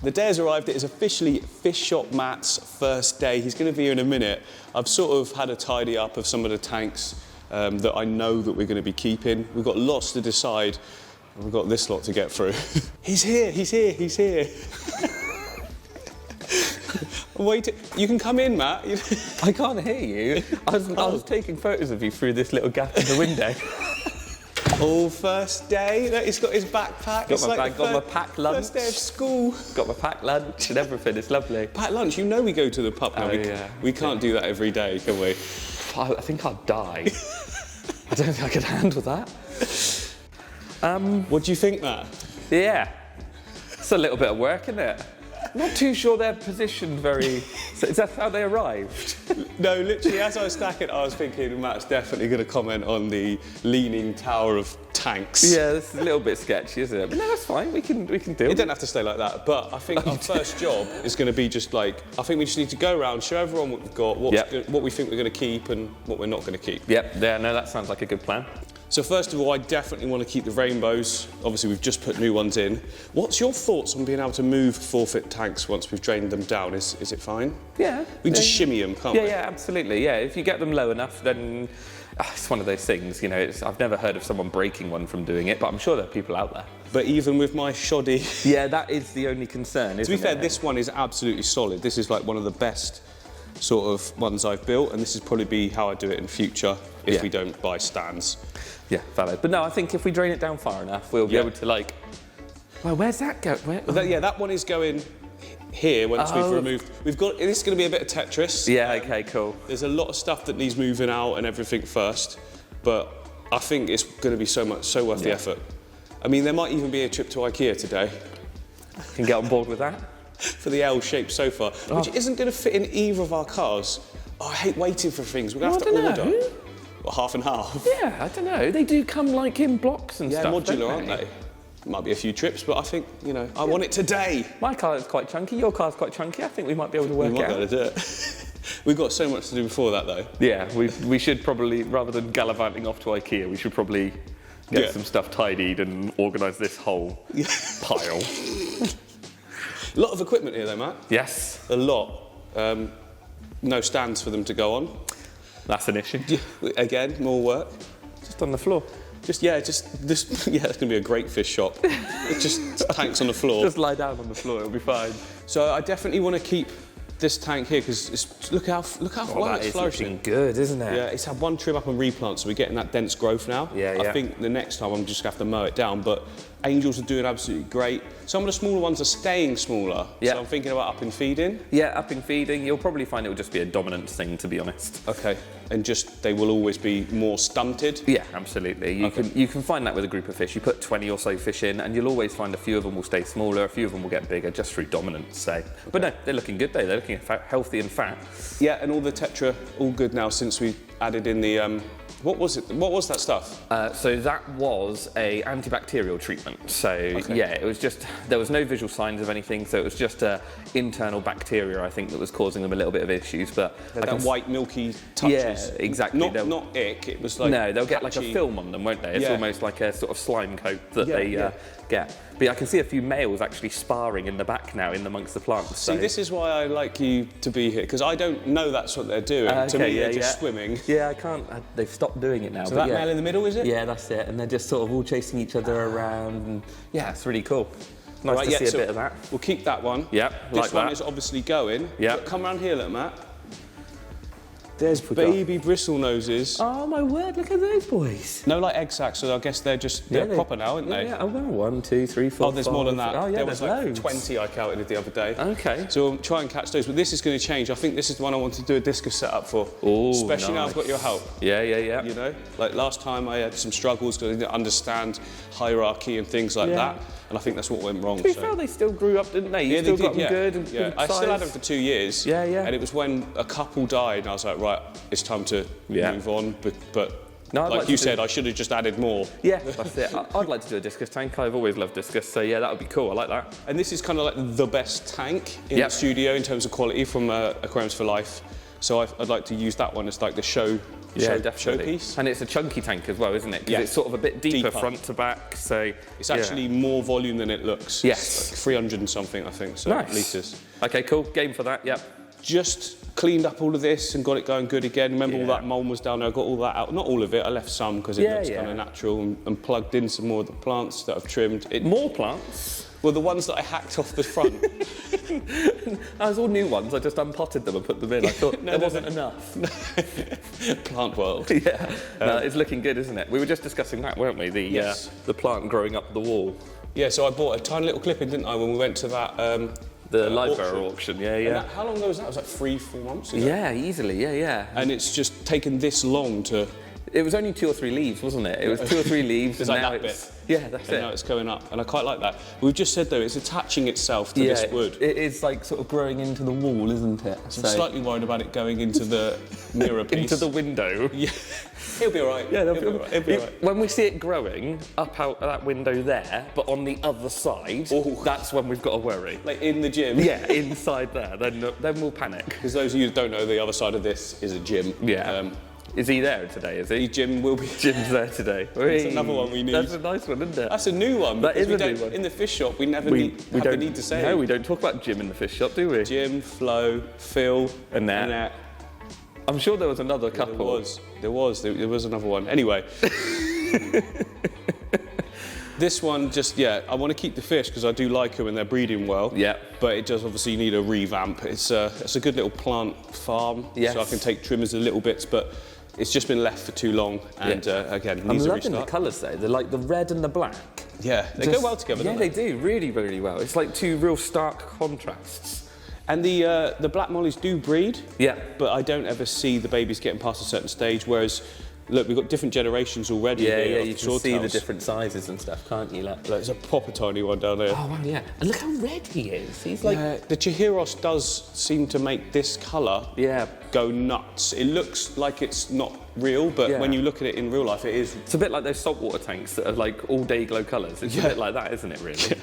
The day has arrived. It is officially Fish Shop Matt's first day. He's going to be here in a minute. I've sort of had a tidy up of some of the tanks that I know that we're going to be keeping. We've got lots to decide. We've got this lot to get through. He's here, he's here, he's here. Wait, you can come in, Matt. I can't hear you. I was taking photos of you through this little gap in the window. All first day. He's got his backpack. Got my bag, got my packed lunch. First day of school. Got my packed lunch and everything. It's lovely. Packed lunch. You know we go to the pub now. We can't do that every day, can we? I think I'd die. I don't think I could handle that. What do you think, Matt? Yeah. It's a little bit of work, isn't it? Not too sure they're positioned very... So is that how they arrived? No, literally, as I was stacking, I was thinking Matt's definitely going to comment on the leaning tower of tanks. Yeah, this is a little bit sketchy, isn't it? But no, that's fine. We can do it. It doesn't have to stay like that. But I think our first job is going to be just like, I think we just need to go around, show everyone what we've got, what we think we're going to keep and what we're not going to keep. Yep, yeah, no, that sounds like a good plan. So first of all, I definitely want to keep the rainbows. Obviously, we've just put new ones in. What's your thoughts on being able to move 4-foot tanks once we've drained them down? Is it fine? Yeah. We can just shimmy them, can't we? Yeah, absolutely. Yeah, if you get them low enough, then it's one of those things, you know, I've never heard of someone breaking one from doing it, but I'm sure there are people out there. But even with my shoddy... Yeah, that is the only concern, isn't it? To be fair, this one is absolutely solid. This is like one of the best sort of ones I've built, and this is probably be how I do it in future if we don't buy stands. Yeah, valid. But no, I think if we drain it down far enough, we'll be able to like... Well, where's that go? That one is going here once we've removed... This is going to be a bit of Tetris. Yeah, okay, cool. There's a lot of stuff that needs moving out and everything first, but I think it's going to be so worth the effort. I mean, there might even be a trip to IKEA today. Can get on board with that? For the L-shaped sofa, which isn't going to fit in either of our cars. Oh, I hate waiting for things. We're going to have to order. Well, half and half. Yeah, I don't know. They do come like in blocks and stuff. Yeah, modular, aren't they? Might be a few trips, but I think, you know, I want it today. My car is quite chunky, your car's quite chunky. I think we might be able to work it out. We might be able to do it. We've got so much to do before that, though. Yeah, we should probably, rather than gallivanting off to IKEA, we should probably get some stuff tidied and organise this whole pile. A lot of equipment here, though, Matt. Yes. A lot. No stands for them to go on. That's an issue. Again, more work. Just on the floor. It's going to be a great fish shop. It's just tanks on the floor. Just lie down on the floor, it'll be fine. So I definitely want to keep this tank here because look how well it's flourishing. Good, isn't it? Yeah, it's had one trim up and replant, so we're getting that dense growth now. Yeah. I think the next time I'm just going to have to mow it down, but angels are doing absolutely great. Some of the smaller ones are staying smaller, so I'm thinking about upping feeding. Yeah, upping feeding. You'll probably find it will just be a dominant thing, to be honest. Okay, and just they will always be more stunted? Yeah, absolutely. You can find that with a group of fish. You put 20 or so fish in, and you'll always find a few of them will stay smaller, a few of them will get bigger, just through dominance, say. But no, they're looking good, though. They're looking healthy and fat. Yeah, and all the tetra, all good now since we added in the... What was it? What was that stuff? So that was a antibacterial treatment. So yeah, it was just, there was no visual signs of anything, so it was just internal bacteria, I think, that was causing them a little bit of issues. But that white milky touches. Yeah, exactly. Not ick, it was like no, they'll get like a film on them, won't they? It's almost like a sort of slime coat that they get. But I can see a few males actually sparring in the back now, in amongst the plants. See, this is why I like you to be here, because I don't know that's what they're doing. To me, they're just swimming. Yeah, I can't. They've stopped doing it now. So that male in the middle, is it? Yeah, that's it. And they're just sort of all chasing each other around. And yeah, it's really cool. Nice to see a bit of that. We'll keep that one. Yeah, this one is obviously going. Yeah. Come around here, look, Matt. There's baby bristle noses. Oh my word, look at those boys. No, like egg sacs, so I guess they're proper now, aren't they? Yeah, oh well, 1, 2, 3, 4, Oh, there's 5. more than that. Oh yeah, there was like loads. 20 I counted the other day. Okay. So we'll try and catch those, but this is going to change. I think this is the one I want to do a discus setup for. Oh, especially now I've got your help. Yeah. You know, like last time I had some struggles because I didn't understand hierarchy and things like that, and I think that's what went wrong. To be fair, they still grew up, didn't they? You still got them good and good I size. still had them for 2 years. Yeah. And it was when a couple died, and I was like, right, it's time to move on. But no, like you said, I should have just added more. Yeah, that's it. I'd like to do a discus tank. I've always loved discus, so yeah, that would be cool. I like that. And this is kind of like the best tank in the studio in terms of quality from Aquariums for Life. So I'd like to use that one as like the show definitely. showpiece. And it's a chunky tank as well, isn't it? Because it's sort of a bit deeper front to back, so... It's actually more volume than it looks. Yes. It's like 300 and something, I think, so litres. Okay, cool. Game for that, yep. Just cleaned up all of this and got it going good again. Remember all that mould was down there, I got all that out. Not all of it, I left some because it looks kind of natural, and plugged in some more of the plants that I've trimmed. More plants? Well, the ones that I hacked off the front. Those all new ones, I just unpotted them and put them in. I thought there wasn't enough. Plant world. Yeah, no, it's looking good, isn't it? We were just discussing that, weren't we? The plant growing up the wall. Yeah, so I bought a tiny little clipping, didn't I, when we went to that... the livebearer auction, yeah. How long ago was that? It was like 3-4 months ago. Yeah, easily, yeah. And it's just taken this long to... It was only 2 or 3 leaves, wasn't it? It was 2 or 3 leaves. It's and like now that bit. Yeah, that's it. Now it's going up, and I quite like that. We've just said, though, it's attaching itself to this wood. It is like sort of growing into the wall, isn't it? So I'm slightly worried about it going into the mirror piece. Into the window. Yeah, he'll be all right. Yeah, he'll be all right. When we see it growing up out that window there, but on the other side, that's when we've got to worry. Like in the gym? Yeah, inside there. Then we'll panic. Because those of you that don't know, the other side of this is a gym. Yeah. Is he there today, is he? Jim will be. Jim's there today. That's another one we need. That's a nice one, isn't it? That's a new one. That is a new one. In the fish shop, we never need to say. No, we don't talk about Jim in the fish shop, do we? Jim, Flo, Phil, Annette. I'm sure there was another couple. There was another one. Anyway. This one, I want to keep the fish because I do like them and they're breeding well. Yeah. But it does obviously need a revamp. It's a good little plant farm. Yes. So I can take trimmers a little bits, but it's just been left for too long. And again, I'm needs a loving restart. the colours though. They're like the red and the black. Yeah, they go well together, don't they? Yeah, they do, really, really well. It's like 2 real stark contrasts. And the black mollies do breed. Yeah. But I don't ever see the babies getting past a certain stage, whereas look, we've got different generations already. Yeah, you can see the different sizes and stuff, can't you? Like, there's a proper tiny one down there. Oh, wow, yeah. And look how red he is. He's like... the Chihiros does seem to make this colour go nuts. It looks like it's not real, but when you look at it in real life, it is. It's a bit like those saltwater tanks that are like all-day glow colours. It's a bit like that, isn't it, really?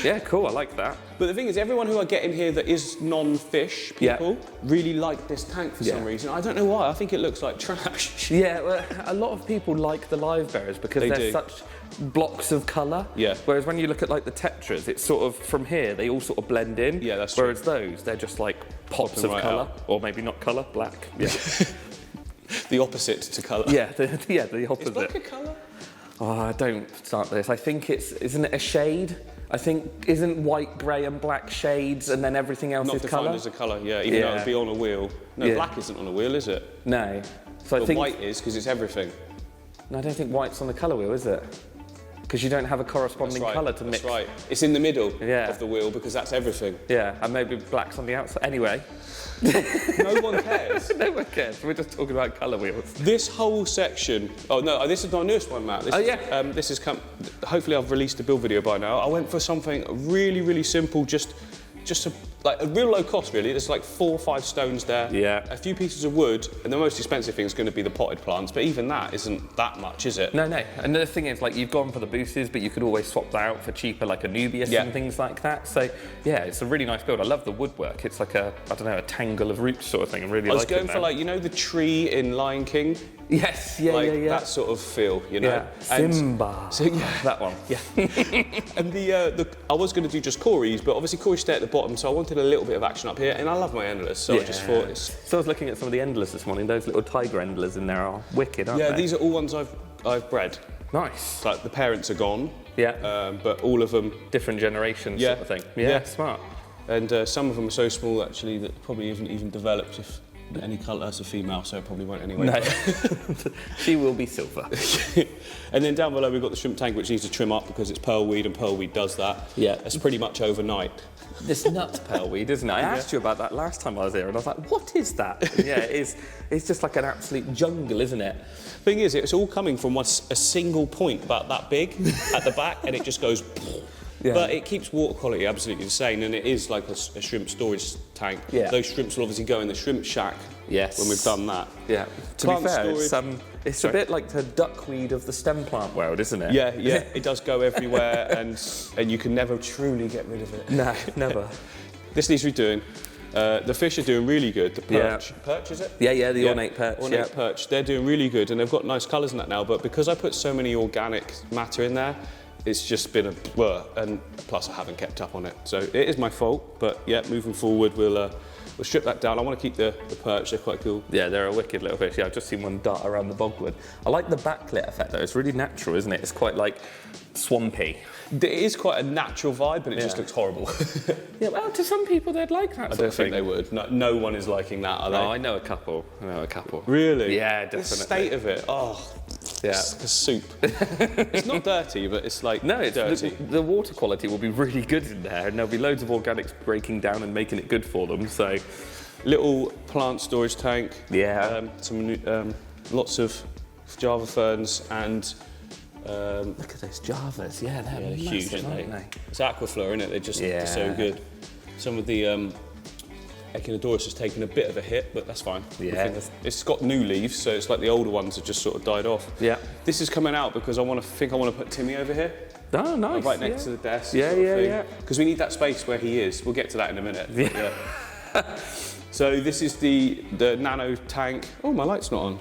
Yeah, cool, I like that. But the thing is, everyone who I get in here that is non-fish people really like this tank for some reason. I don't know why, I think it looks like trash. Yeah, well, a lot of people like the live bearers because they're such blocks of colour. Yeah. Whereas when you look at like the tetras, it's sort of, from here, they all sort of blend in. Yeah, that's true. Whereas those, they're just like pops of colour. Or maybe not colour, black. Yeah. The opposite to colour. Yeah, the opposite. Is black a colour? Oh, don't start this. I think isn't it a shade? I think, isn't white, grey and black shades and then everything else is colour? Not defined as a colour, even though it would be on a wheel. No, black isn't on a wheel, is it? No. So but I think white is, because it's everything. No, I don't think white's on the colour wheel, is it? Because you don't have a corresponding colour to mix. That's right. It's in the middle of the wheel because that's everything. Yeah, and maybe black's on the outside. Anyway. No one cares. No one cares. We're just talking about colour wheels. This whole section. Oh no, this is my newest one, Matt. This is hopefully I've released a build video by now. I went for something really, really simple, just like a real low cost, really. There's like 4 or 5 stones there. Yeah. A few pieces of wood, and the most expensive thing is going to be the potted plants. But even that isn't that much, is it? No. And the thing is, like, you've gone for the boosters, but you could always swap that out for cheaper, like a Nubius and things like that. So yeah, it's a really nice build. I love the woodwork. It's like a a tangle of roots sort of thing. I really like it. I was going for like, you know, the tree in Lion King. Yes, yeah. That sort of feel, you know. Yeah. Simba. That one. Yeah. And I was going to do just Corey's, but obviously Corey's stay at the bottom, so I wanted a little bit of action up here, and I love my endless, so I just thought it's... So I was looking at some of the endless this morning. Those little tiger endless in there are wicked, aren't they? Yeah, these are all ones I've bred. Nice. Like the parents are gone. Yeah. But all of them... Different generations sort of thing. Yeah, smart. And some of them are so small, actually, that probably isn't even developed if... Any colour, that's a female, so it probably won't anyway. No. She will be silver. And then down below we've got the shrimp tank, which needs to trim up because it's pearlweed, and pearlweed does that. Yeah. It's pretty much overnight. This nuts pearlweed, isn't it? I asked you about that last time I was here, and I was like, what is that? And yeah, it is. It's just like an absolute jungle, isn't it? Thing is, it's all coming from a single point about that big at the back, and it just goes... Yeah. But it keeps water quality absolutely insane, and it is like a shrimp storage tank. Yeah. Those shrimps will obviously go in the shrimp shack. Yes. When we've done that. Yeah. To be fair, it's a bit like the duckweed of the stem plant world, isn't it? Yeah. It does go everywhere, and you can never truly get rid of it. No, never. This needs redoing. The fish are doing really good. The perch, perch is it? Yeah, the ornate perch. Ornate perch. They're doing really good, and they've got nice colours in that now. But because I put so many organic matter in there, it's just been a blur. And plus, I haven't kept up on it, so it is my fault. But yeah, moving forward, we'll strip that down. I want to keep the perch. They're quite cool. Yeah, they're a wicked little fish. Yeah, I've just seen one dart around the bogwood. I like the backlit effect though. It's really natural, isn't it? It's quite like swampy. It is quite a natural vibe, but it just looks horrible. Yeah, well, to some people they'd like that. I don't think they would. No one is liking that, are they? No, I know a couple. Really? Yeah, definitely. The state of it. Oh, yeah. It's like a soup. It's not dirty, but it's like dirty. The water quality will be really good in there, and there'll be loads of organics breaking down and making it good for them. So, little plant storage tank. Yeah. Lots of Java ferns and. Look at those Javas. Yeah, they're massive, huge, aren't they? It's aquaflora, isn't it? They're so good. Some of the Echinodorus has taken a bit of a hit, but that's fine. Yeah. It's got new leaves, so it's like the older ones have just sort of died off. Yeah. This is coming out because I want to put Timmy over here. Oh, nice. Right next to the desk. Yeah. Because we need that space where he is. We'll get to that in a minute. Yeah. So this is the Nano tank. Oh, my light's not on.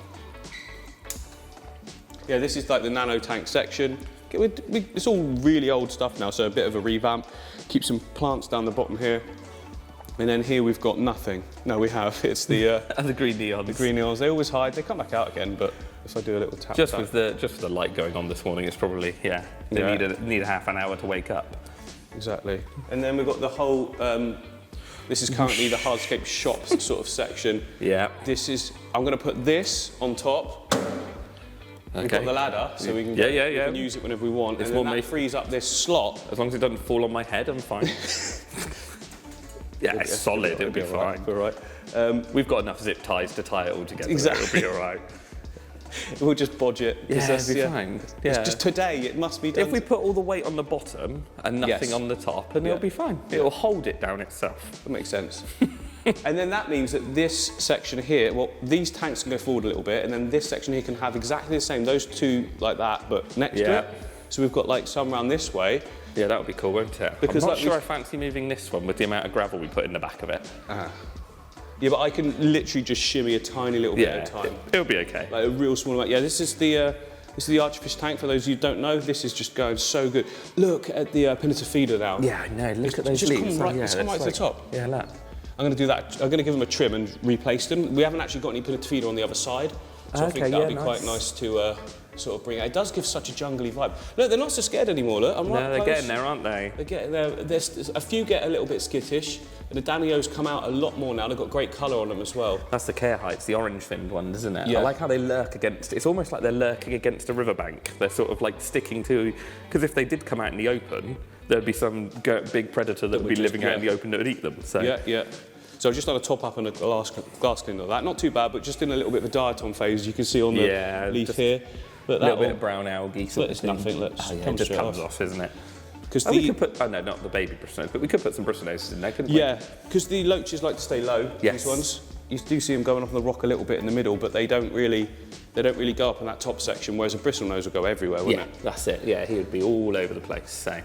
Yeah, this is like the Nano tank section. It's all really old stuff now, so a bit of a revamp. Keep some plants down the bottom here. And then here we've got nothing. No, we have. It's the and the green neons. The green neons. They always hide. They come back out again, but if I do a little tap. Just with the light going on this morning, it's probably They need a half an hour to wake up. Exactly. And then we've got the whole. This is currently the Hardscape shop sort of section. Yeah. I'm going to put this on top. We've got the ladder, so we can, we can use it whenever we want. And then that frees up this slot. As long as it doesn't fall on my head, I'm fine. Yeah, it's solid, it'll be fine. All right. We've got enough zip ties to tie it all together. Exactly. It'll be all right. We'll just bodge it. Yeah, it'll be fine. Yeah. It's just today, it must be done. If we put all the weight on the bottom and nothing on the top, and it'll be fine. It'll hold it down itself. That makes sense. And then that means that this section here, well, these tanks can go forward a little bit, and then this section here can have exactly the same, those two like that, but next to it. So we've got like some around this way. Yeah, that would be cool, won't it? Because I'm not sure I fancy moving this one with the amount of gravel we put in the back of it. Yeah, but I can literally just shimmy a tiny little bit at a time. It'll be okay. Like a real small amount. Yeah, this is the archerfish tank, for those of you who don't know. This is just going so good. Look at the pinnater feeder now. Yeah, I know. Look at those just leaves. It's come right to the top. Yeah, look. I'm going to do that. I'm going to give them a trim and replace them. We haven't actually got any pinnater feeder on the other side, so I think that would be quite nice to sort of bring out. It does give such a jungly vibe. Look, they're not so scared anymore. Look, they're getting there, aren't they? They're getting there. A few get a little bit skittish, and the Danios come out a lot more now. They've got great colour on them as well. That's the Care Heights, the orange-finned ones, isn't it? Yeah. I like how they lurk against. It's almost like they're lurking against a riverbank. They're sort of like sticking to. Because if they did come out in the open, there'd be some big predator that would be living out in the open that would eat them. So. Yeah. So I've just done a top up and a glass clean of that. Not too bad, but just in a little bit of a diatom phase. You can see on the leaf here. A little bit of brown algae. It's nothing. It just comes off, isn't it? Because we could put, not the baby brussinose, but we could put some brussinoses in there, couldn't we? Yeah, because the loaches like to stay low. Yes. These ones, you do see them going off on the rock a little bit in the middle, but they don't really go up in that top section. Whereas a bristlenose will go everywhere, wouldn't it? That's it. Yeah, he would be all over the place. So,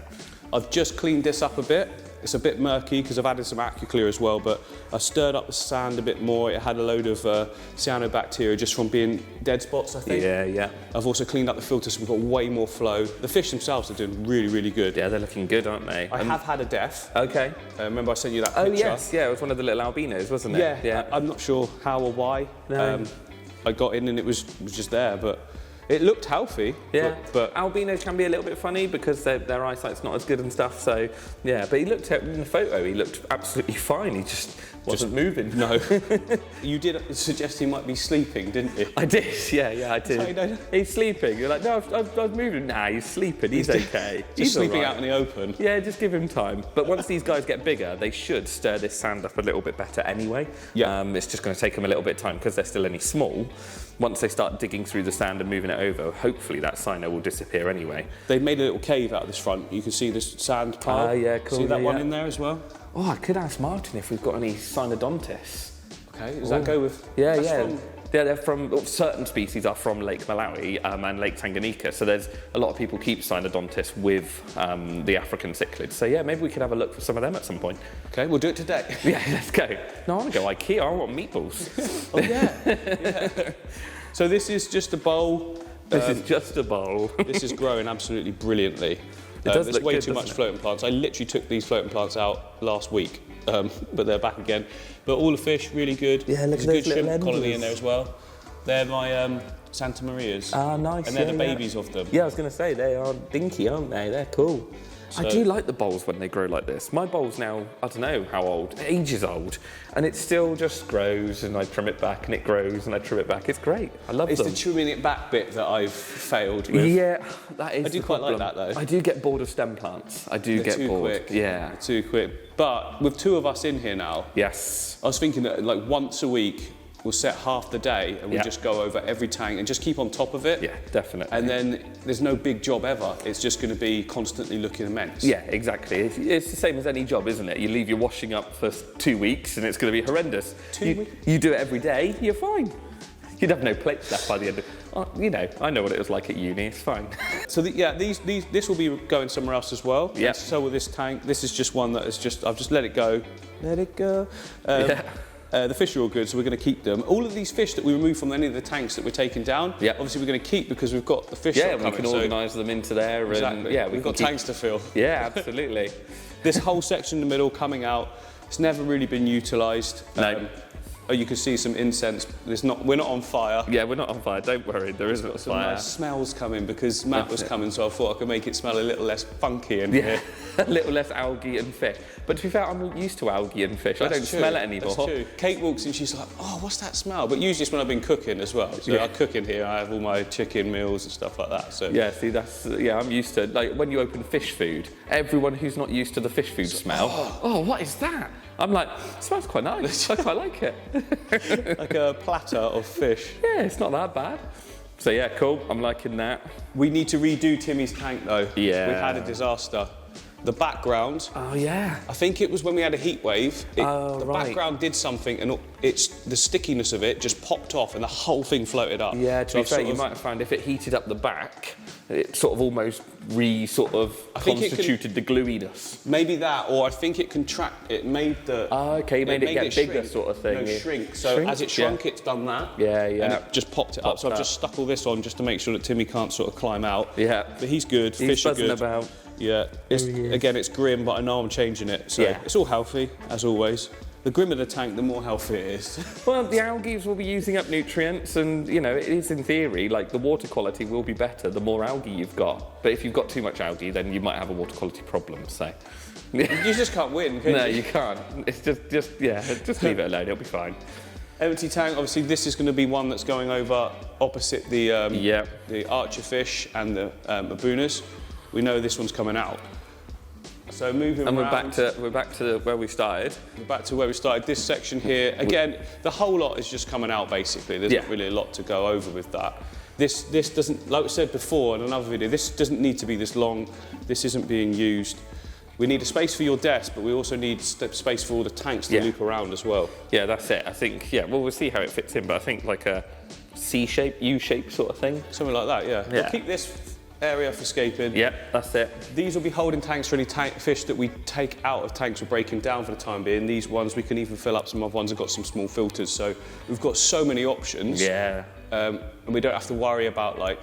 I've just cleaned this up a bit. It's a bit murky because I've added some AquaClear as well, but I stirred up the sand a bit more. It had a load of cyanobacteria just from being dead spots, I think. Yeah. I've also cleaned up the filter so we've got way more flow. The fish themselves are doing really, really good. Yeah, they're looking good, aren't they? I have had a death. Okay. Remember I sent you that picture? Oh, yes. Yeah, it was one of the little albinos, wasn't it? Yeah. I'm not sure how or why. No. I got in and it was just there, but it looked healthy. Yeah, but albinos can be a little bit funny because their eyesight's not as good and stuff. So yeah, but he looked in the photo. He looked absolutely fine. He just wasn't moving. No. You did suggest he might be sleeping, didn't you? I did. Yeah, I did. He's sleeping. You're like, no, I was moving. Nah, he's sleeping. He's okay. He's sleeping out in the open. Yeah, just give him time. But once these guys get bigger, they should stir this sand up a little bit better anyway. Yeah. It's just going to take them a little bit of time because they're still only small. Once they start digging through the sand and moving it over, hopefully that cyno will disappear anyway. They've made a little cave out of this front. You can see this sand pile. Yeah, cool. See that one in there as well? Oh, I could ask Martin if we've got any cynodontists. Okay, Okay, does that go with... Yeah, that's yeah. from- Yeah, they're from, well, certain species are from Lake Malawi and Lake Tanganyika, so there's a lot of people keep cynodontis with the African cichlids. So yeah, maybe we could have a look for some of them at some point. Okay, we'll do it today. Yeah, let's go. No, I want to go IKEA, I want meatballs. Oh yeah, yeah. So this is just a bowl. This is just a bowl. This is growing absolutely brilliantly. Does There's look way good, too much doesn't it? floating plants. I literally took these floating plants out last week, but they're back again. But all the fish, really good. Yeah, look There's at a those good shrimp little colony in enders. there as well. They're my Santa Marias. Ah, nice. And they're yeah, the yeah. babies of them. Yeah, I was going to say, they are dinky, aren't they? They're cool. I So- do like the bowls when they grow like this. My bowl's now, I don't know how old, ages old, and it still just grows, and I trim it back, and it grows, and I trim it back. It's great. I love It's them. the trimming it back bit that I've failed with. Yeah, that is I do the quite like problem. that, though. I do get bored of stem plants. I do They're get too bored. quick. Yeah. They're too quick. But with two of us in here now, Yes. I was thinking that like once a week, we'll set half the day and we'll Yeah. just go over every tank and just keep on top of it. Yeah, definitely. And then there's no big job ever. It's just going to be constantly looking immense. Yeah, exactly. It's the same as any job, isn't it? You leave your washing up for 2 weeks and it's going to be horrendous. 2 weeks? You do it every day, you're fine. You'd have no plates left by the end of... you know, I know what it was like at uni, it's fine. So this will be going somewhere else as well. Yeah. And so will this tank. This is just one that is just, I've just let it go. Let it go. Yeah. The fish are all good, so we're going to keep them. All of these fish that we remove from any of the tanks that we're taking down, Yeah. obviously we're going to keep because we've got the fish Yeah, shop we coming. can so- organise them into there and Exactly. yeah, we've got can keep- tanks to fill. Yeah, absolutely. This whole section in the middle coming out, it's never really been utilised. No. Oh, you can see some incense. We're not on fire. Yeah, we're not on fire, don't worry, there isn't a Some fire. nice smells coming because Matt was That's it. coming, so I thought I could make it smell a little less funky in Yeah, here. a little less algae and fish. But to be fair, I'm used to algae and fish. I don't That's true. smell it anymore. That's true. Kate walks in, she's like, "Oh, what's that smell?" But usually it's when I've been cooking as well. So Yeah. I cook in here. I have all my chicken meals and stuff like that. So Yeah, see, I'm used to, like, when you open fish food, everyone who's not used to the fish food smell, oh, what is that? I'm like, it smells quite nice, I quite like it. like a platter of fish. Yeah, it's not that bad. So yeah, cool, I'm liking that. We need to redo Timmy's tank though. Yeah. We've had a disaster. The background. Oh yeah. I think it was when we had a heat wave. The right. background did something, and the stickiness of it just popped off, and the whole thing floated up. Yeah, to So be I've fair, sort you of- might have found if it heated up the back, it sort of almost I think it can- constituted the gluiness. Maybe that, or I think it it made the. Oh, okay, you made it get bigger shrink. sort of thing. No, Yeah. shrink. So Shrink? as it shrunk, it's done that. Yeah, yeah. And it just popped it up. So I've Popped just stuck all this on just to make sure that Timmy can't sort of climb out. Yeah. But he's good. He's Fish are buzzing good. about. Yeah. It's, There he is. again, it's grim, but I know I'm changing it. So Yeah. it's all healthy, as always. The grimmer the tank, the more healthy it is. Well, the algae will be using up nutrients, and you know, it is in theory like the water quality will be better the more algae you've got. But if you've got too much algae, then you might have a water quality problem. So, You just can't win, can no, you? you can't. It's just leave it alone. It'll be fine. Empty tank, obviously this is going to be one that's going over opposite the Yeah. the archerfish and the abunas. We know this one's coming out. So moving And around, we're back to where we started. we're back to where we started. This section here, again, the whole lot is just coming out basically. There's not Yeah. really a lot to go over with that. This doesn't, like we said before in another video, this doesn't need to be this long. This isn't being used. We need a space for your desk, but we also need space for all the tanks to Yeah. loop around as well. Yeah, that's it. I think. Yeah, well, we'll see how it fits in, but I think like a C shape, U shape sort of thing. Something like that, yeah. We'll Yeah. keep this area for scaping. Yeah, that's it. These will be holding tanks for any fish that we take out of tanks we're breaking down for the time being. These ones, we can even fill up. Some other ones have got some small filters, so we've got so many options. Yeah. And we don't have to worry about like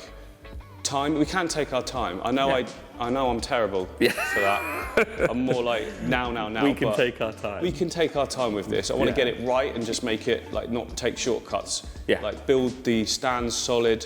time. We can take our time. I know Yeah. I know I'm terrible for that. I'm more like now. We can but take our time. We can take our time with this. I want to Yeah. get it right and just make it like not take shortcuts. Yeah. Like build the stands solid.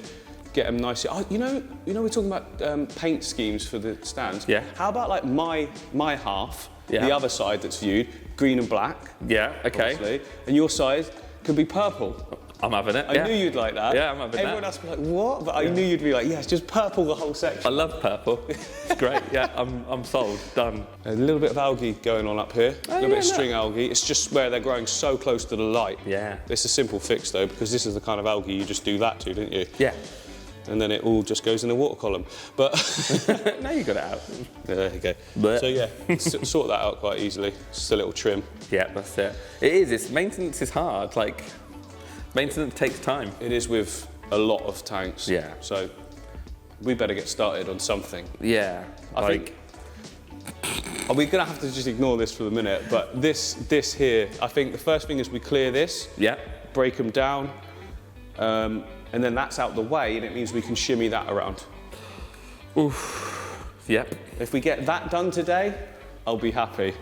Get them nice. Oh, you know, we're talking about paint schemes for the stands. Yeah. How about like my half, Yeah. the other side that's viewed, green and black, Yeah. Okay. obviously, and your side could be purple. I'm having it. I yeah. knew you'd like that. Yeah, I'm having Everyone that. else would be like, what? But I knew you'd be like, yes, just purple the whole I section. love purple. It's great. Yeah, I'm sold. Done. A little bit of algae going on up here. A little yeah, bit of look. string algae. It's just where they're growing so close to the light. Yeah. It's a simple fix though, because this is the kind of algae you just do that to, didn't you? Yeah. and then it all just goes in a water column. But now you got it out. there you go. Blech. So yeah, sort that out quite easily. Just a little trim. Yeah, that's it. It is. Maintenance is hard. Like, maintenance takes time. It is with a lot of tanks. Yeah. So we better get started on something. Yeah. I think. We're gonna have to just ignore this for the minute, but this here, I think the first thing is we clear this. Yeah. Break them down, and then that's out the way, and it means we can shimmy that around. Oof. Yep. If we get that done today, I'll be happy.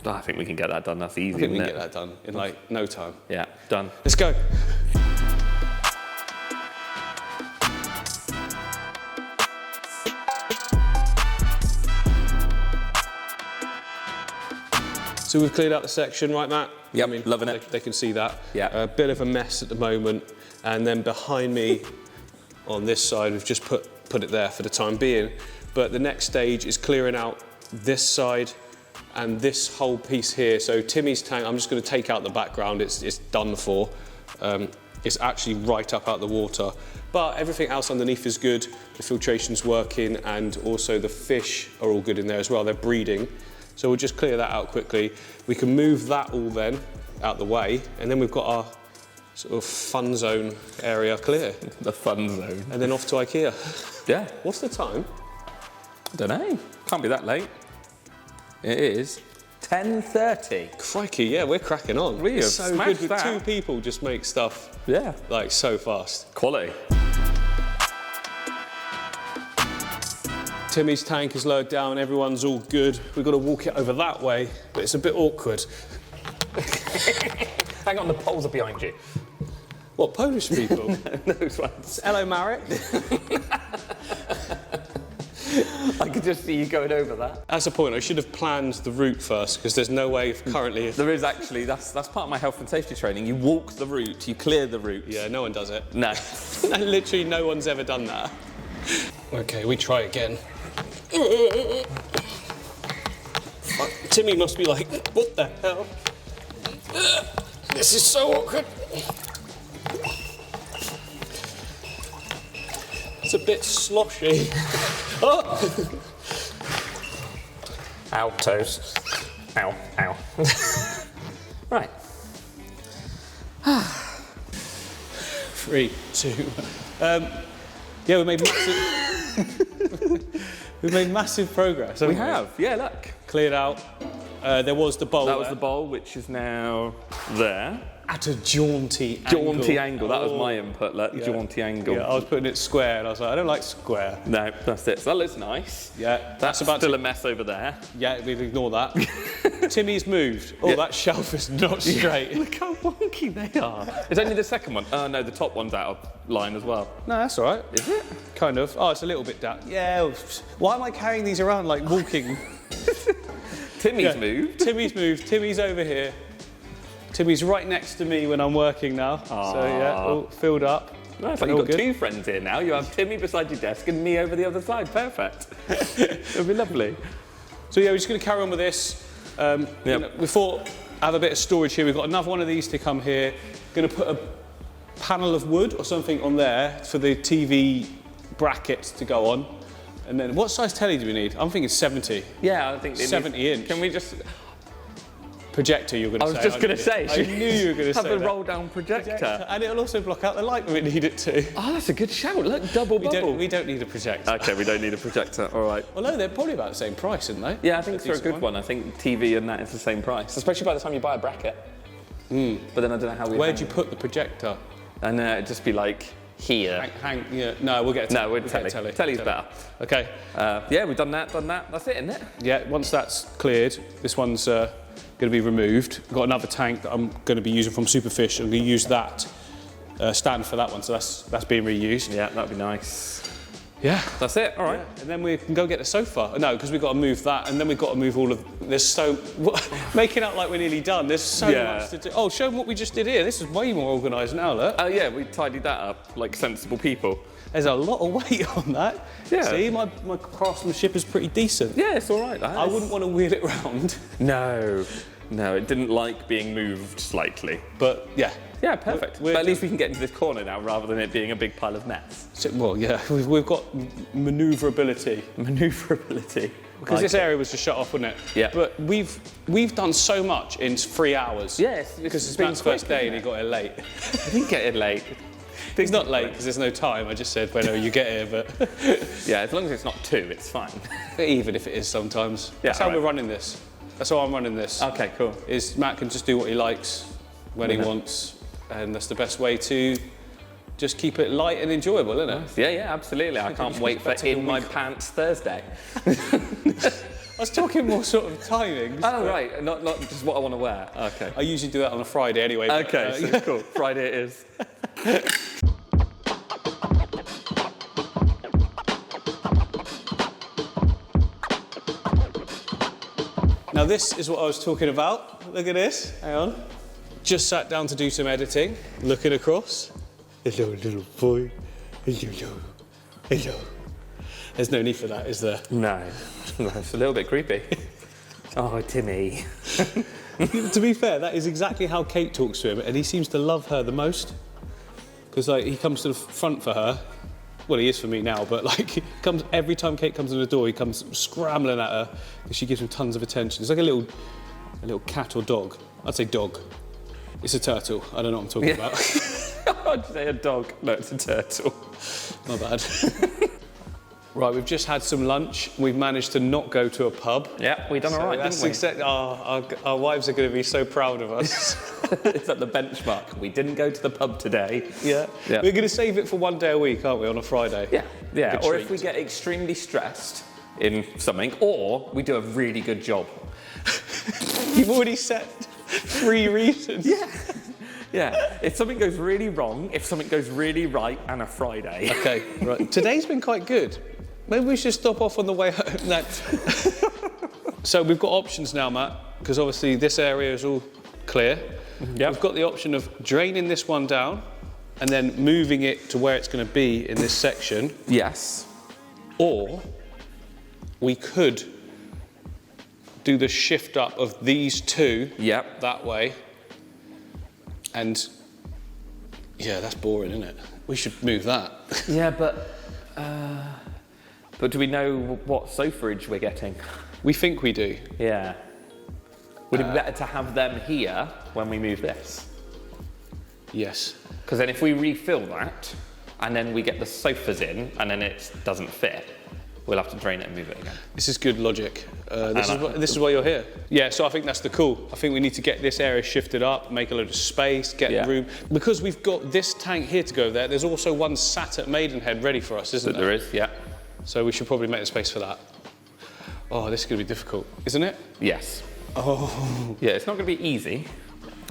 I think we can get that done. That's easy. I think we can isn't get it? that done in like no time. Yeah. Done. Let's go. So we've cleared out the section, right, Matt? Yep, I mean, loving it. They can see that. Yeah. A bit of a mess at the moment, and then behind me, on this side, we've just put it there for the time being. But the next stage is clearing out this side and this whole piece here. So Timmy's tank, I'm just going to take out the background. It's done for. It's actually right up out the water. But everything else underneath is good. The filtration's working, and also the fish are all good in there as well. They're breeding. So we'll just clear that out quickly. We can move that all then out the way, and then we've got our sort of fun zone area clear. The fun zone. And then off to IKEA. Yeah. What's the time? I don't know. Can't be that late. It is 10:30. Crikey, yeah, we're cracking on. We have It's so smashed good with that. 2 people just make stuff Yeah. like so fast. Quality. Timmy's tank is lowered down, everyone's all good. We've got to walk it over that way, but it's a bit awkward. Hang on, the poles are behind you. What, Polish people? Those ones. Hello, Marek. I could just see you going over that. That's the point, I should have planned the route first, because there's no way currently... There is actually, that's part of my health and safety training. You walk the route, you clear the route. Yeah, no one does it. No. Literally no one's ever done that. Okay, we try again. Timmy must be like, what the hell? This is so awkward. It's a bit sloshy. Oh! Ow, toes. Ow, ow. Right. 3, 2. Yeah, we made massive. We've made massive progress. We haven't have, yeah, look. Cleared out. There was the bowl. That was there. the bowl, which is now there. At a jaunty angle. Jaunty angle, that was my input, look, jaunty angle. Yeah, I was putting it square, and I was like, I don't like square. No, that's it. So that looks nice. Yeah, That's still a mess over there. Yeah, we'll ignore that. Timmy's moved. Oh, Yeah. that shelf is not straight. Look how wonky they are. It's only the second one. Oh no, the top one's out of line as well. No, that's all right. Is it? Kind of. Oh, it's a little bit down. Yeah. Why am I carrying these around like walking? Timmy's Yeah. moved. Timmy's moved. Timmy's over here. Timmy's right next to me when I'm working now. So yeah, all filled up. No, it's like All you've got good. 2 friends here now. You have Timmy beside your desk and me over the other side. Perfect. It'll be lovely. So yeah, we're just going to carry on with this. You know, we thought have a bit of storage here. We've got another one of these to come here. Going to put a panel of wood or something on there for the TV brackets to go on. And then, what size telly do we need? I'm thinking 70. Yeah, I think it 70 needs, inch. Can we just? Projector, you were going to say. I was just going to say. I knew you were going to say Have a that. roll-down projector. And it'll also block out the light when we need it to. Oh, that's a good shout. Look, double bubble. We don't need a projector. Okay, we don't need a projector. All right. Although they're probably about the same price, aren't they? Yeah, I think for a good one. I think TV and that is the same price. Especially by the time you buy a bracket. But then I don't know how we. Where'd you put the projector? And it'd just be like here. Yeah, no, we'll get a No, we're get telly. a telly. Telly's better. Okay. Yeah, we've done that. That's it, isn't it? Yeah, once that's cleared, this one's going to be removed. I've got another tank that I'm going to be using from Superfish. I'm going to use that stand for that one, so that's being reused. Yeah, that'd be nice. Yeah. That's it. All right. Yeah, and then we can go get the sofa. No, because we've got to move that, and then we've got to move all of. There's so making out like we're nearly done. There's so much to do. Oh, show them what we just did here. This is way more organised now. Look. Oh yeah, we tidied that up like sensible people. There's a lot of weight on that. Yeah. See, my craftsmanship is pretty decent. Yeah, it's all right. I wouldn't want to wheel it round. No. No, it didn't like being moved slightly. But yeah. Yeah, perfect. We're But at least we can get into this corner now rather than it being a big pile of mess. So, well, yeah, we've got manoeuvrability. Manoeuvrability. Because this area was just shut off, wasn't it? Yeah. But we've done so much in 3 hours. Yes, Because it's Matt's first day and he got here late. I didn't get in late. It's not late because there's no time. I just said whenever you get here, but Yeah, as long as it's not 2, it's fine. even if it is sometimes. Yeah, That's how alright. we're running this. That's how I'm running this. Okay, cool. Is Matt can just do what he likes when he wants, and that's the best way to just keep it light and enjoyable, isn't it? Yeah, yeah, absolutely. I can't wait for take a In My week. Pants Thursday. I was talking more sort of timings. Oh, right, not just what I want to wear. Okay. I usually do that on a Friday anyway. but, Okay, so cool. Friday it is. Now this is what I was talking about. Look at this. Hang on. Just sat down to do some editing, looking across. Hello, little boy. Hello. Hello. There's no need for that, is there? No, it's a little bit creepy. Oh, Timmy. To be fair, that is exactly how Kate talks to him, and he seems to love her the most. Because like he comes to the front for her. Well, he is for me now, but like he comes every time Kate comes in the door, he comes scrambling at her because she gives him tons of attention. It's like a little cat or dog. I'd say dog. It's a turtle. I don't know what I'm talking about. I'd say a dog. No, it's a turtle. My bad. Right, we've just had some lunch. We've managed to not go to a pub. Yeah, we done all right, didn't we? Our wives are going to be so proud of us. It's at the benchmark. We didn't go to the pub today. Yeah. Yeah. We're going to save it for one day a week, aren't we, on a Friday? Yeah, yeah. Good Or treat. if we get extremely stressed in something, or we do a really good job. You've already set 3 reasons. Yeah. Yeah. If something goes really wrong, if something goes really right, and a Friday. Okay, right. Today's been quite good. Maybe we should stop off on the way home. No. So we've got options now, Matt, because obviously this area is all clear. Yep. We've got the option of draining this one down and then moving it to where it's going to be in this section, Yes. or we could do the shift up of these 2 Yep. that way. And yeah, that's boring, isn't it? We should move that. Yeah, but do we know what sofarage we're getting? We think we do. Yeah. Would it be better to have them here when we move this? Yes. Because then if we refill that, and then we get the sofas in, and then it doesn't fit, we'll have to drain it and move it again. This is good logic. This is why you're here. Yeah, so I think that's the cool. I think we need to get this area shifted up, make a load of space, get Yeah. room. Because we've got this tank here to go there, there's also one sat at Maidenhead ready for us, isn't there? There is, yeah. So we should probably make the space for that. Oh, this is going to be difficult, isn't it? Yes. Oh. Yeah, it's not going to be easy.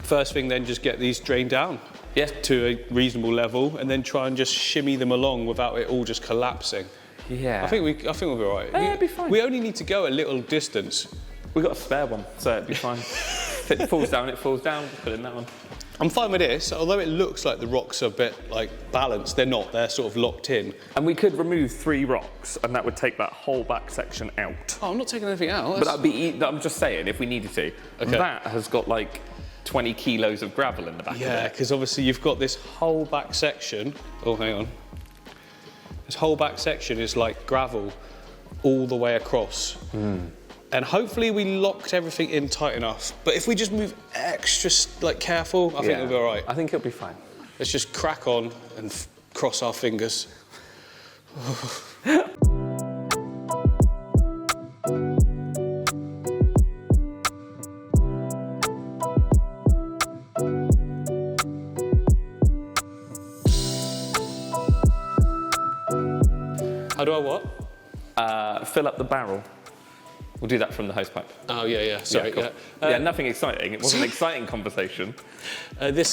First thing then, just get these drained down Yeah. to a reasonable level and then try and just shimmy them along without it all just collapsing. Yeah. I think we'll be all right. Yeah, it'll be fine. We only need to go a little distance. We've got a spare one, so it'd be fine. If it falls down, it falls down. Just put it in that one. I'm fine with this, although it looks like the rocks are a bit like balanced, they're not, they're sort of locked in. And we could remove 3 rocks, and that would take that whole back section out. Oh, I'm not taking anything out. But that'd be, I'm just saying, if we needed to. Okay. That has got like 20 kilos of gravel in the back Yeah, of it. because obviously you've got this whole back section. Oh, hang on. This whole back section is like gravel all the way across. And hopefully we locked everything in tight enough. But if we just move extra like careful, I think we'll be all right. I think it'll be fine. Let's just crack on and cross our fingers. How do I what? Fill up the barrel. We'll do that from the hose pipe. Oh, yeah. Sorry, cool. yeah. Yeah, nothing exciting. It wasn't an exciting conversation.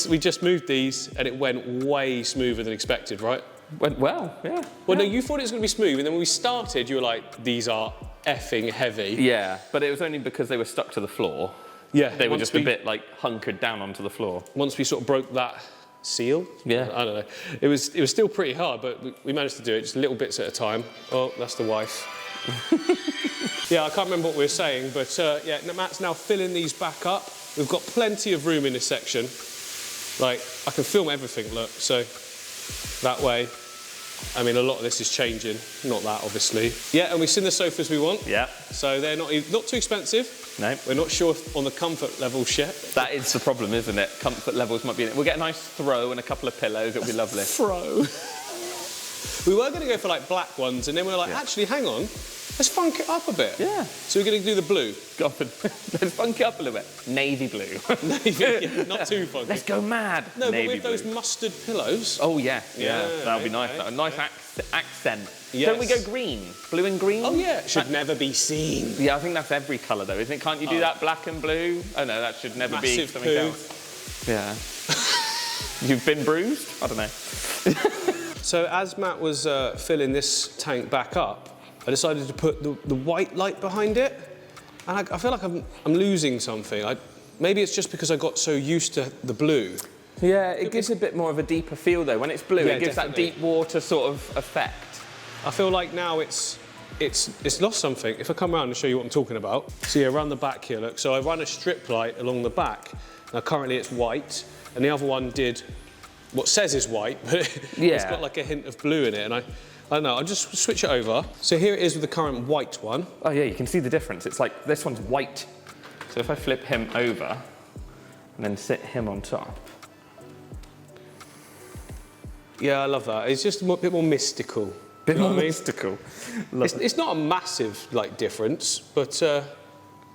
We just moved these and it went way smoother than expected, right? Went well, yeah. Well, no, you thought it was going to be smooth, and then when we started, you were like, these are effing heavy. Yeah, but it was only because they were stuck to the floor. Yeah. They were once just a bit like hunkered down onto the floor. Once we sort of broke that seal. Yeah. I don't know. It was still pretty hard, but we managed to do it just little bits at a time. Oh, that's the wife. Yeah, I can't remember what we were saying, but yeah, Matt's now filling these back up. We've got plenty of room in this section. Like, I can film everything, look, so that way. I mean, a lot of this is changing, not that, obviously. Yeah, and we've seen the sofas we want. Yeah. So they're not too expensive. No. We're not sure on the comfort levels yet. That is the problem, isn't it? Comfort levels might be in it. We'll get a nice throw and a couple of pillows, it'll be lovely. Throw. We were going to go for, like, black ones, and then we were like, actually, hang on, let's funk it up a bit. Yeah. So we're going to do the blue. Go on, let's funk it up a little bit. Navy blue. Navy, yeah, not too funky. Let's go mad. No, Navy but with blue. those mustard pillows. Oh, yeah. That'll be nice. okay. A nice accent. Yes. Don't we go green? Blue and green? Oh, yeah. Should never be seen. Yeah, I think that's every colour, though, isn't it? Can't you do that black and blue? Oh, no, that should never be Massive something poo. else. Yeah. You've been bruised? I don't know. So as Matt was filling this tank back up, I decided to put the white light behind it. And I feel like I'm losing something. Maybe it's just because I got so used to the blue. Yeah, it gives a bit more of a deeper feel, though. When it's blue, Yeah, it gives definitely. that deep water sort of effect. I feel like now it's lost something. If I come around and show you what I'm talking about. So yeah, around the back here, look. So I run a strip light along the back. Now currently it's white, and the other one did what says is white, but it's got like a hint of blue in it. And I don't know, I'll just switch it over. So here it is with the current white one. Oh, yeah, you can see the difference. It's like this one's white. So if I flip him over and then sit him on top. Yeah, I love that. It's just a bit more mystical. Bit You know more what I mean? mystical. It's not a massive like difference, but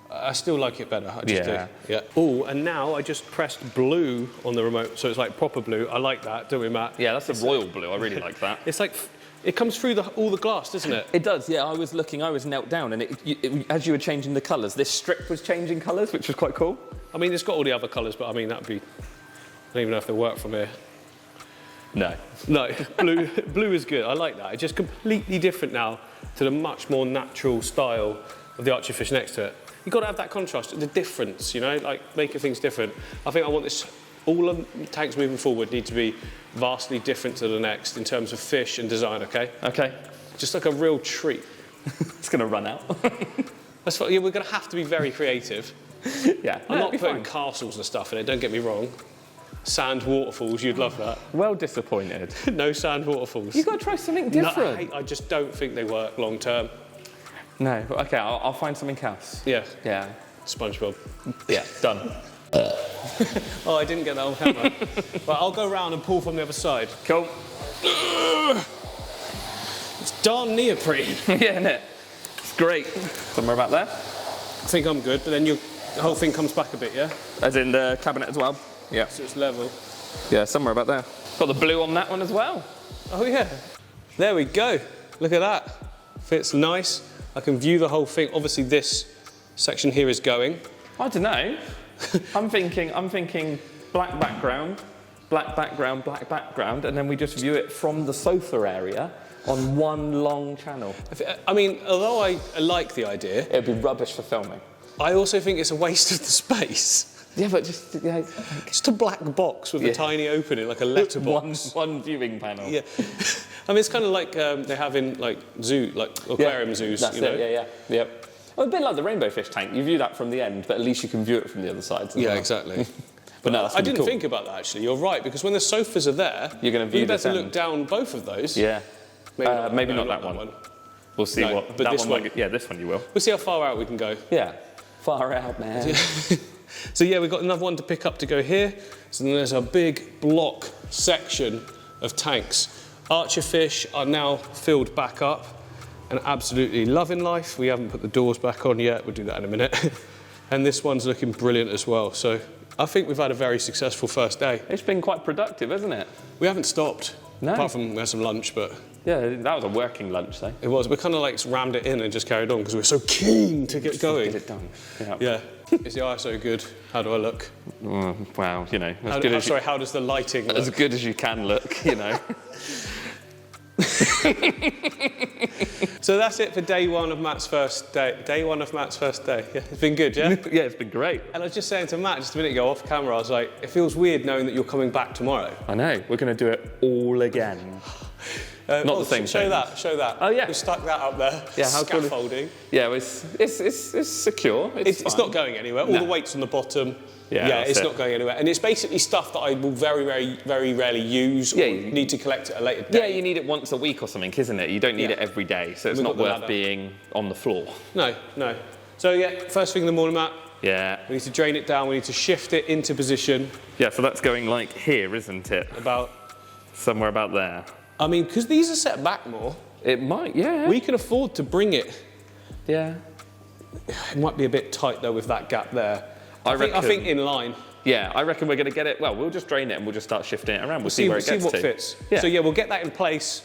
I still like it better. I just do. Yeah. Oh, and now I just pressed blue on the remote, so it's like proper blue. I like that, don't we, Matt? Yeah, that's a royal blue. I really like that. It's like it comes through all the glass, doesn't it? It does, yeah. I was knelt down, and as you were changing the colours, this strip was changing colours, which was quite cool. I mean, it's got all the other colours, but I mean, that'd be. I don't even know if they work from here. No. No, blue is good. I like that. It's just completely different now to the much more natural style of the archer fish next to it. You've got to have that contrast, the difference, you know, like making things different. I think I want this, all of the tanks moving forward need to be vastly different to the next in terms of fish and design, okay? Okay. Just like a real treat. It's going to run out. That's what, yeah, we're going to have to be very creative. Yeah. I'm not it'll be putting fine. castles and stuff in it, don't get me wrong. Sand waterfalls, you'd love that. Well disappointed. No sand waterfalls. You've got to try something different. No, I just don't think they work long term. No, but okay, I'll find something else. Yeah. Yeah. SpongeBob. Yeah, done. Oh, I didn't get that on camera. Right, I'll go round and pull from the other side. Cool. It's darn neoprene. Yeah, innit? It's great. Somewhere about there? I think I'm good, but then the whole thing comes back a bit, yeah? As in the cabinet as well? Yeah. So it's level. Yeah, somewhere about there. Got the blue on that one as well. Oh, yeah. There we go. Look at that. Fits nice. I can view the whole thing. Obviously, this section here is going. I don't know. I'm thinking black background, black background, black background, and then we just view it from the sofa area on one long channel. I mean, although I like the idea, It'd be rubbish for filming. I also think it's a waste of the space. Yeah, but just Just a black box with a tiny opening, like a letterbox. one viewing panel. Yeah. I mean, it's kind of like they have in like aquarium zoos. That's you know? it. Yeah. Well, a bit like the rainbow fish tank. You view that from the end, but at least you can view it from the other side. Yeah, exactly. But no, that's I gonna be didn't cool. think about that actually. You're right, because when the sofas are there, You're gonna view you this better end. look down both of those. Yeah. Maybe no, not that one. We'll see No, what. but That this one. one. Might get, yeah, this one you will. We'll see how far out we can go. Yeah. Far out, man. So yeah, we've got another one to pick up to go here. So then there's a big block section of tanks. Archer fish are now filled back up and absolutely loving life. We haven't put the doors back on yet. We'll do that in a minute. And this one's looking brilliant as well. So I think we've had a very successful first day. It's been quite productive, hasn't it? We haven't stopped. No. Apart from we had some lunch, but Yeah, that was a working lunch, though. it was. We kind of like rammed it in and just carried on because we were so keen to get going. Get it done. Yeah. Is the ISO good? How do I look? Well, you know, How does the lighting look? as good as you can look, you know. So that's it for day one of Matt's first day. Day one of Matt's first day. Yeah, it's been good, yeah? Yeah, it's been great. And I was just saying to Matt just a minute ago off camera, I was like, it feels weird knowing that you're coming back tomorrow. I know. We're going to do it all again. Not the same Show thing. that, show that. Oh, yeah. We stuck that up there. Yeah, how cool is- Scaffolding. Yeah, it's secure. It's fine. not going anywhere. All No. the weight's on the bottom. Yeah, that's it's it. not going anywhere. And it's basically stuff that I will very, very, very rarely use or Yeah, you- need to collect at a later Yeah, date. you need it once a week or something, isn't it? You don't need Yeah. it every day, so it's We've not got the worth ladder. being on the floor. No, no. So yeah, first thing in the morning, Matt, Yeah. we need to drain it down. We need to shift it into position Yeah, so that's going like here, isn't it? about, Somewhere about there. I mean, because these are set back more, It might, yeah. we can afford to bring it. Yeah. It might be a bit tight though with that gap there. I I reckon- think in line. Yeah, I reckon we're going to get it. Well, we'll just drain it and we'll just start shifting it around. We'll see where it see gets what to. fits. Yeah. So yeah, we'll get that in place.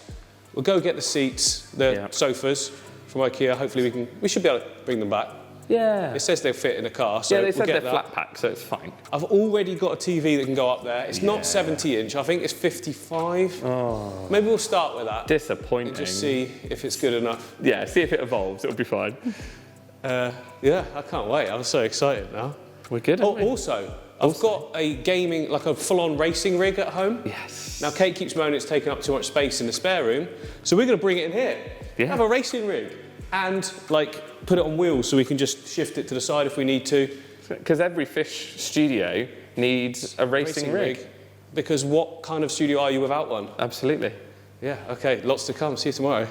We'll go get the seats, the Yeah. sofas from IKEA. Hopefully we should be able to bring them back. Yeah. It says they fit in a car, so Yeah, they we'll said get they're that. flat pack, so it's fine. I've already got a TV that can go up there. It's Yeah. not 70 inch, I think it's 55. Oh. Maybe we'll start with that Disappointing. and just see if it's good enough. Yeah, see if it evolves. It'll be fine. Yeah, I can't wait. I'm so excited now. We're good. Oh, aren't we? also, I've got a gaming, like a full-on racing rig at home. Yes. Now, Kate keeps moaning it's taking up too much space in the spare room, so we're going to bring it in here. Yeah. Have a racing rig and, like, put it on wheels so we can just shift it to the side if we need to. Because every fish studio needs a racing rig. Because what kind of studio are you without one? Absolutely. Yeah, okay, lots to come. See you tomorrow.